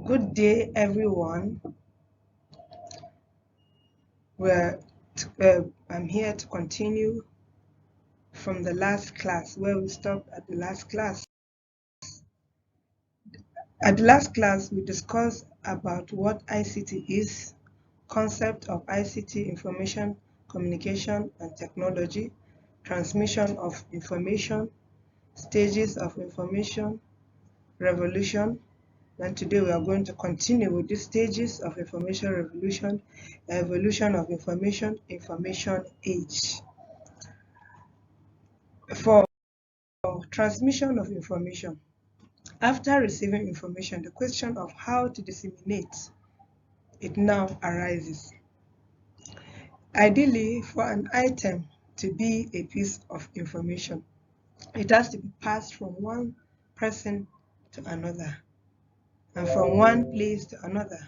Good day, everyone. I'm here to continue from the last class where we stopped at the last class. At the last class, we discussed about what ICT is, concept of ICT, information, communication, and technology, transmission of information, stages of information, revolution. And today we are going to continue with the stages of information revolution, evolution of information, information age. For transmission of information, after receiving information, the question of how to disseminate it now arises. Ideally, for an item to be a piece of information, it has to be passed from one person to another and from one place to another.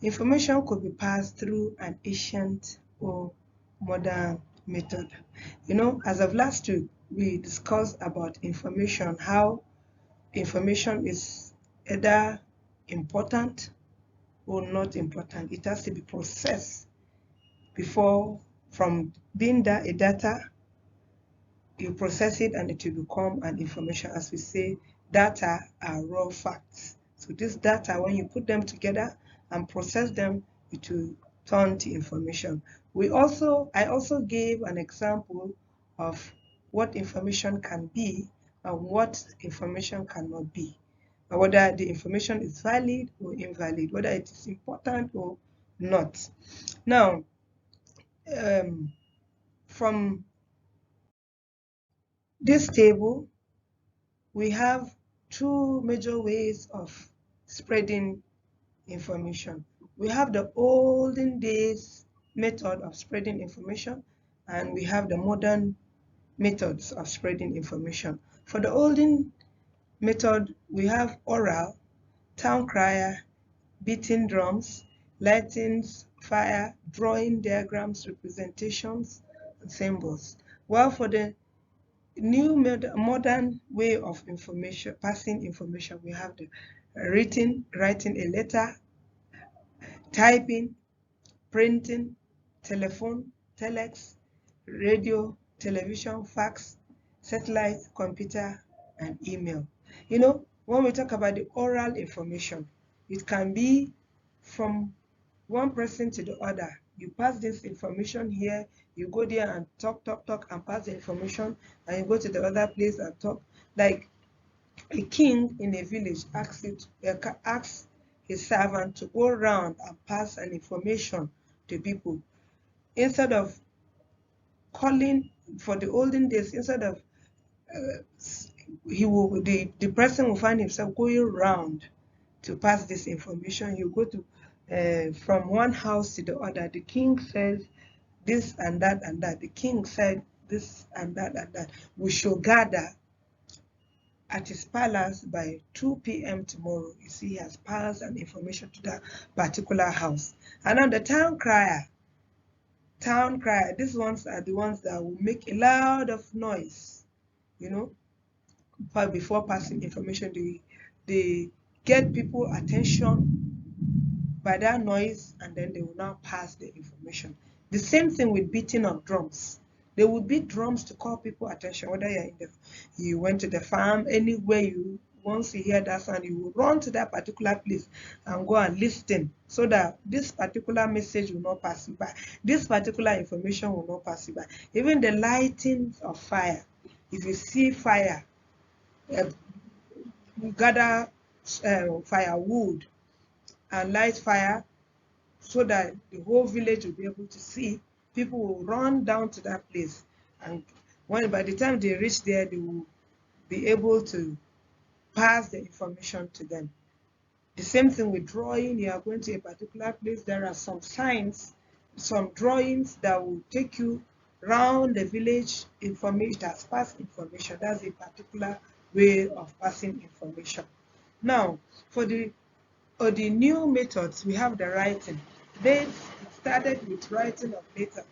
Information could be passed through an ancient or modern method. As of last week, we discussed about information, how information is either important or not important. It has to be processed before, from being a data, you process it and it will become an information. As we say, data are raw facts. So this data, when you put them together and process them, it will turn to information. I also gave an example of what information can be and what information cannot be, and whether the information is valid or invalid, whether it is important or not. Now, from this table, we have two major ways of spreading information. We have the olden days method of spreading information, and we have the modern methods of spreading information. For the olden method, we have oral, town crier, beating drums, lighting fire, drawing diagrams, representations, and symbols. While for the new modern way of information, passing information, we have the writing a letter, typing, printing, telephone, telex, radio, television, fax, satellite, computer, and email. When we talk about the oral information, it can be from one person to the other. You pass this information here, you go there and talk, and pass the information, and you go to the other place and talk. Like a king in a village asks his servant to go around and pass an information to people. Instead of calling, for the olden days, instead of the person will find himself going around to pass this information. You go to from one house to the other. The king says this and that and that. The king said this and that and that. We shall gather at his palace by 2 p.m. tomorrow. You see, he has passed an information to that particular house. And now the town crier, these ones are the ones that will make a lot of noise, but before passing information. They get people attention by that noise, and then they will now pass the information. The same thing with beating of drums. They will beat drums to call people attention, whether you went to the farm, anywhere once you hear that sound, you will run to that particular place and go and listen, so that this particular message will not pass you by. This particular information will not pass you by. Even the lighting of fire. If you see fire, gather firewood and light fire, so that the whole village will be able to see. People will run down to that place, and by the time they reach there, they will be able to pass the information to them. The same thing with drawing. You are going to a particular place, there are some signs, some drawings that will take you around the village. Information has passed information. That's a particular way of passing information. Now, for the new methods, we have the writing. It started with writing of letter.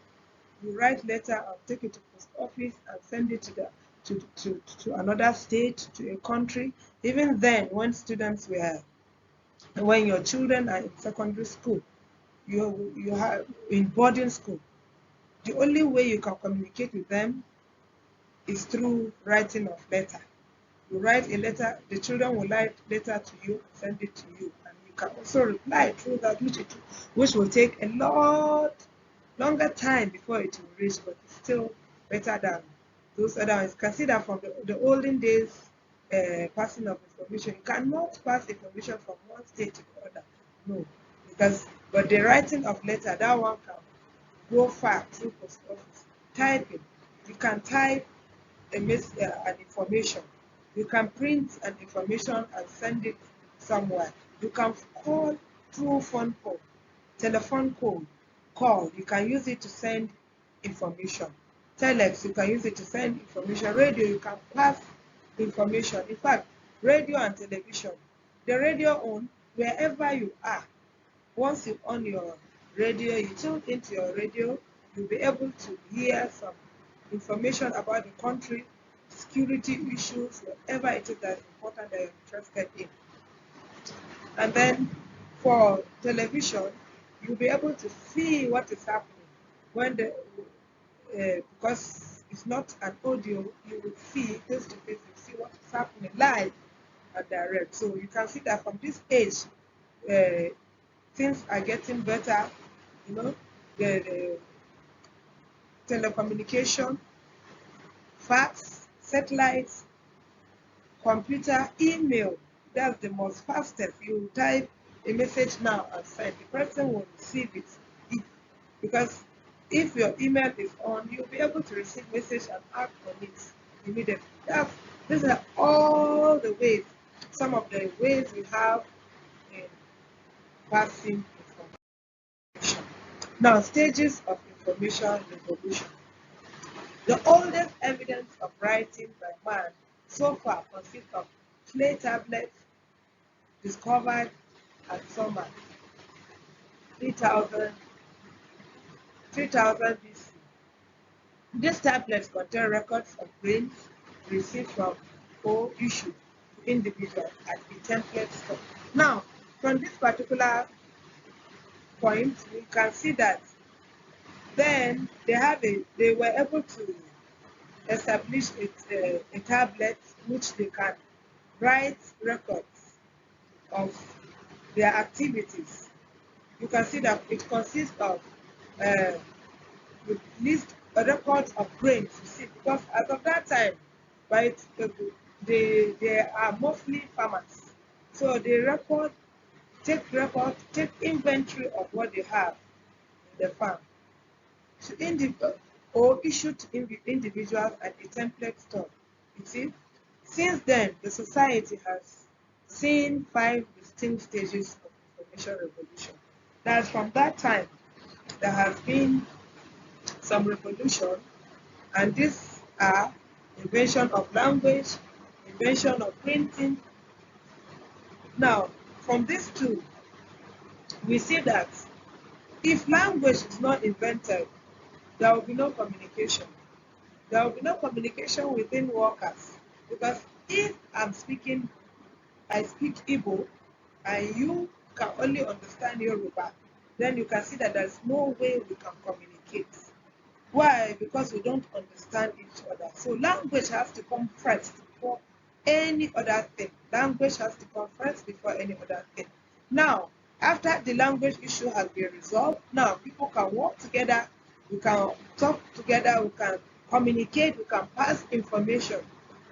You write letter and take it to post office and send it to another state, to a country. Even then, when your children are in secondary school, you have in boarding school, the only way you can communicate with them is through writing of letter. You write a letter, the children will write letter to you and send it to you, and you can also reply through that, which will take a lot longer time before it will reach, but it's still better than those other ones. You can see that from the olden days, passing of information, you cannot pass information from one state to the other. No, but the writing of letter, that one can go far through post office. Typing, you can type an information. You can print an information and send it somewhere. You can call through phone call, telephone call. You can use it to send information. Telex, you can use it to send information. Radio, you can pass information. In fact, radio and television. The radio on wherever you are. Once you on your radio, you tune into your radio, you'll be able to hear some information about the country, security issues, whatever it is that's important that you're interested in. And then for television, you'll be able to see what is happening because it's not an audio, you will see face to face, you see what is happening live and direct. So you can see that from this age, things are getting better, the telecommunication, fax, satellites, computer, email. That's the most fastest. You type a message now and send. The person will receive it. Because if your email is on, you'll be able to receive message and act on it immediately. These are all the ways, some of the ways we have in passing information. Now, stages of information revolution. The oldest evidence of writing by man so far consists of clay tablets discovered at Sumer 3000 BC. These tablets contain records of grains received from or issued to individuals at the template store. Now, from this particular point, we can see that then they were able to establish a tablet which they can write records of their activities. You can see that it consists of list a record of grains received, because as of that time, right, they are mostly farmers. So they take inventory of what they have in the farm or issue to individuals at the template store. You see, since then, the society has seen 5 distinct stages of information revolution. That's from that time there has been some revolution, and these are invention of language, invention of printing. Now, from these two, we see that if language is not invented, there will be no communication. There will be no communication within workers, because if I speak Igbo, and you can only understand Yoruba, then you can see that there's no way we can communicate. Why? Because we don't understand each other. So language has to come first before any other thing. Language has to come first before any other thing. Now, after the language issue has been resolved, now people can work together, we can talk together, we can communicate, we can pass information.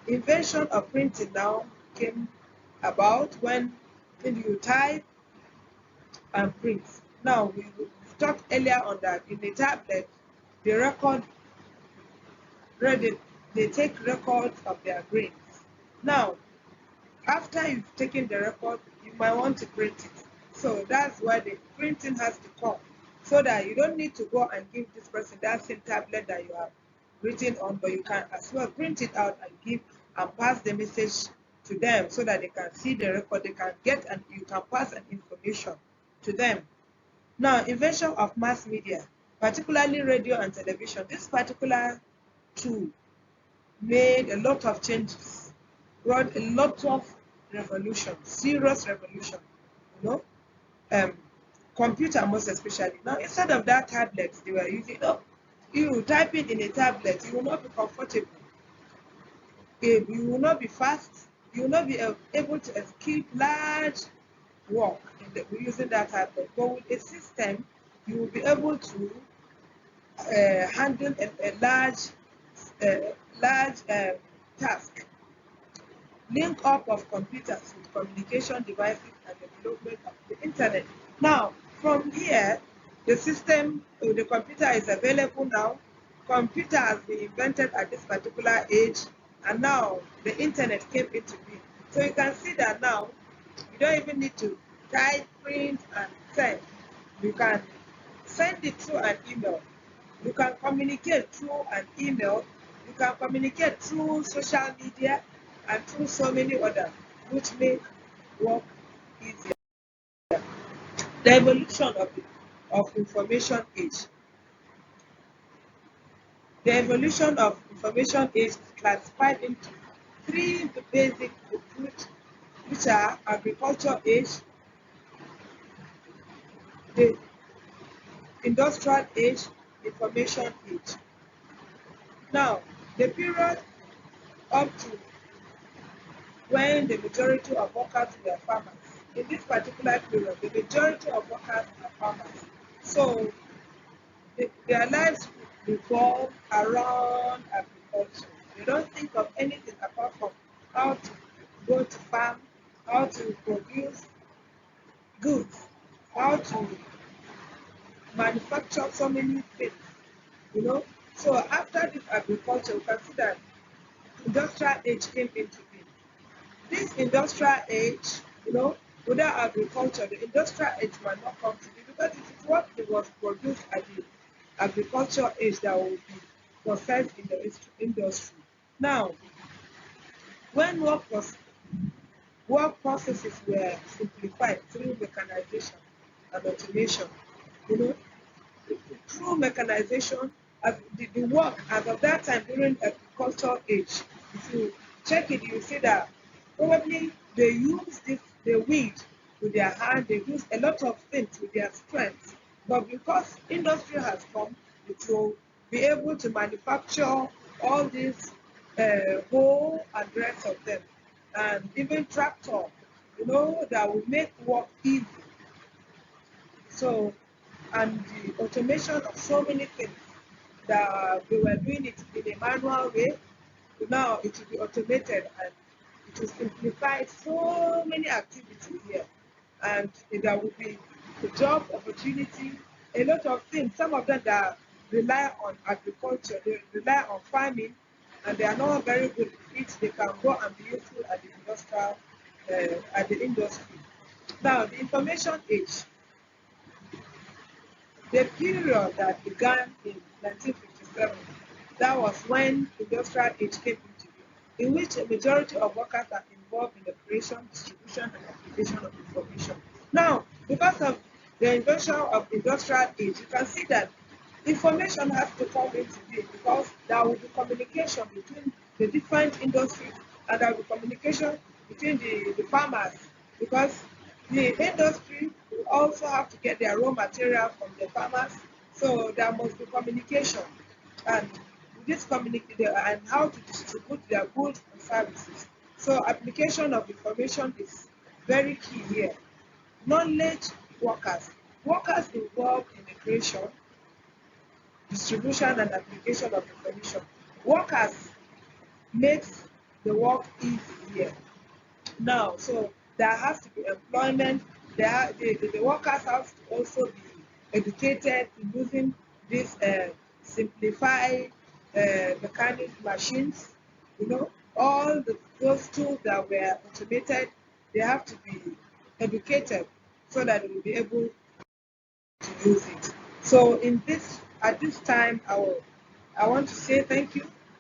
Invention of printing now came about when you type and print. Now, we talked earlier on that in the tablet, they take records of their grains. Now, after you've taken the record, you might want to print it. So that's why the printing has to come, so that you don't need to go and give this person that same tablet that you have written on, but you can as well print it out and give and pass the message to them, so that they can see the record, they can get, and you can pass an information to them. Now, invention of mass media, particularly radio and television. This particular tool made a lot of changes, brought a lot of revolution, serious revolution, you know, computer most especially. Now, instead of that tablet they were using, you typing in a tablet, you will not be comfortable, you will not be fast, you will not be able to execute large work using that tablet. But with a system, you will be able to handle a large task. Link up of computers with communication devices and development of the internet. Now, from here, the system, the computer is available now. Computer has been invented at this particular age, and now the internet came into being. So you can see that now you don't even need to type, print, and send. You can send it through an email. You can communicate through an email. You can communicate through social media and through so many others, which make work easier. The evolution of information age. The evolution of information age is classified into three basic groups, which are agriculture age, the industrial age, information age. Now, the period up to when the majority of workers were farmers. In this particular period, the majority of workers are farmers. So their lives revolve around agriculture. They don't think of anything apart from how to go to farm, how to produce goods, how to manufacture so many things, you know. So after this agriculture, we can see that industrial age came into being. This industrial age, you know, without agriculture, the industrial age might not come to be, because it is what was produced at the agriculture age that will be processed in the industry. Now, when work processes were simplified through mechanization and automation, you know, through mechanization, the work as of that time during agricultural age, if you check it, you see that probably they use this, they weed with their hand, they use a lot of things with their strength. But because industry has come, it will be able to manufacture all these hoe and rest of them, and even tractor, you know, that will make work easy. So, and the automation of so many things that we were doing it in a manual way, now it will be automated, and it will simplify so many activities here. And there will be the job opportunity, a lot of things. Some of them that rely on agriculture, they rely on farming, and they are not very good at it. They can go and be useful at the at the industry. Now, the information age. The period that began in 1957, that was when industrial age came into being, in which a majority of workers are involved in the creation, distribution, and application of information. Now, because of the invention of industrial age, you can see that information has to come into being, because there will be communication between the different industries, and there will be communication between the farmers, because the industry will also have to get their raw material from the farmers. So there must be communication, and this communication and how to distribute their goods and services. So application of information is very key here. Knowledge workers. Workers involved in the creation, distribution, and application of information. Workers makes the work easier. Now, so there has to be employment. The workers have to also be educated in using these simplified mechanic machines. You know, all those tools that were automated, they have to be educated so that they will be able to use it. So in this, at this time, I want to say thank you